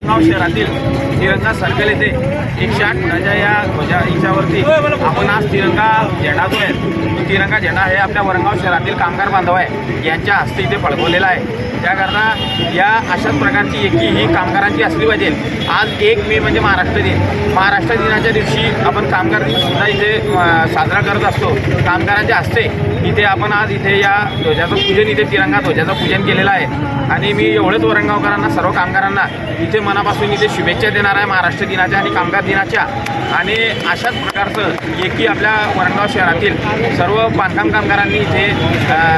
वरणगाव शहरातील तिरंगा सर्कल येथे 108 फुटाच्या या ध्वजा याच्यावरती आपण आज तिरंगा झेंडा जो आहे तो तिरंगा झेंडा हे आपल्या वरणगाव शहरातील कामगार बांधव आहे यांच्या हस्ते इथे फडकवलेला आहे। त्याकरता या अशाच प्रकारची एकी ही कामगारांची असली पाहिजे। आज 1 मे म्हणजे महाराष्ट्र दिन। महाराष्ट्र दिनाच्या दिवशी आपण कामगार दिन सुद्धा इथे साजरा करत असतो। कामगारांच्या हस्ते इथे आपण आज इथे या ध्वजाचं पूजन इथे तिरंगा ध्वजाचं पूजन केलेलं आहे आणि मी एवढंच वरणगावकरांना सर्व कामगारांना इथे मनापासून इथे शुभेच्छा देणार आहे महाराष्ट्र दिनाच्या आणि कामगार दिनाच्या। आणि अशाच प्रकारचं एकी आपल्या वरणगाव शहरातील सर्व बांधकाम कामगारांनी इथे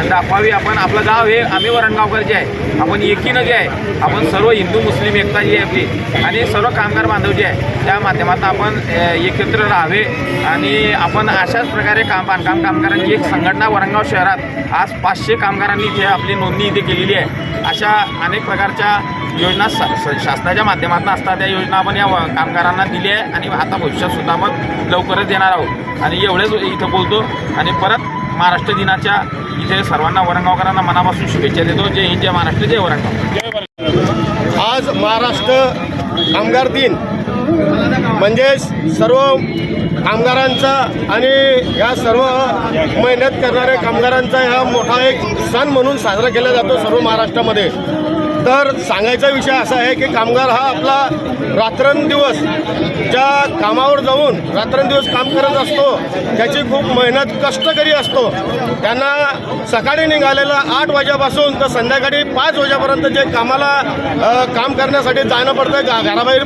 दाखवावी। आपण आपलं गाव हे आम्ही वरणगावकर जे आहे आपण एकीनं जे आहे आपण सर्व हिंदू मुस्लिम एकता जी आहे आपली आणि सर्व कामगार बांधव जे आहे त्या माध्यमातून आपण एकत्र राहावे आणि आपण अशाच प्रकारे बांधकाम कामगारांची एक संघटना वरणगाव शहरात आज 500 कामगारांनी इथे आपली नोंदणी इथे केलेली आहे। अशा अनेक प्रकारच्या योजना शासनाच्या माध्यमातून असतात। त्या योजना आपण या कामगारांना दिली आहे आणि आता भविष्यातसुद्धा आपण लवकरच देणार आहोत। आणि एवढेच इथं बोलतो आणि परत महाराष्ट्र दिनाच्या इथे सर्वांना वरणगावकरांना मनापासून शुभेच्छा देतो। जय हिंद, जय महाराष्ट्र, जय वरणगाव। आज महाराष्ट्र कामगार दिन म्हणजे सर्व कामगारांचा आणि या सर्व मेहनत करणाऱ्या कामगारांचा हा मोठा एक सण म्हणून साजरा केला जातो सर्व महाराष्ट्रामध्ये। तर सांगायचा विषय असा आहे की कामगार हा आपला रात्रंदिवस ज्या कामावर जाऊन रात्रंदिवस काम करत असतो त्याची खूप मेहनत कष्टकरी असतो। त्यांना सकाळी निघालेला 8 वाजेपासून तर संध्याकाळी 5 वाजेपर्यंत जे कामाला काम करण्यासाठी जाणं पडतं, घराबाहेर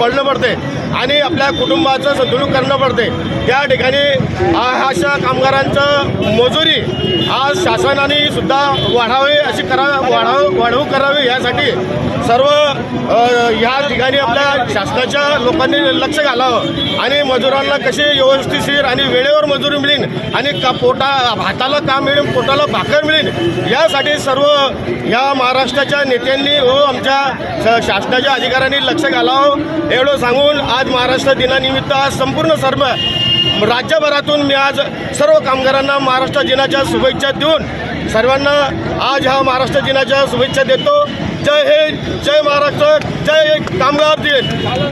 पडणं पडते आणि आपल्या कुटुंबाचं संतुलन करणं पडते। त्या ठिकाणी अशा कामगारांचं मजुरी आज शासनाने सुद्धा वाढावे अशी वाढवू करावी यासाठी सर्व या ठिकाणी आपल्या शासनाच्या लोकांनी लक्ष घालावं आणि मजुरांना कसे व्यवस्थितशीर आणि वेळेवर मजुरी मिळेल आणि हाताला काम मिळेल, पोटाला भाकर मिळेल यासाठी सर्व या महाराष्ट्राच्या नेत्यांनी व आमच्या शासनाच्या अधिकाऱ्यांनी लक्ष घालावं एवढं सांगून आज महाराष्ट्र दिनानिमित्त आज संपूर्ण सर्व राज्यभरातून मी आज सर्व कामगारांना महाराष्ट्र दिनाच्या शुभेच्छा देऊन सर्वांना आज ह्या महाराष्ट्र दिनाच्या शुभेच्छा देतो। जय हिंद, जय महाराष्ट्र, जय कामगार दिन।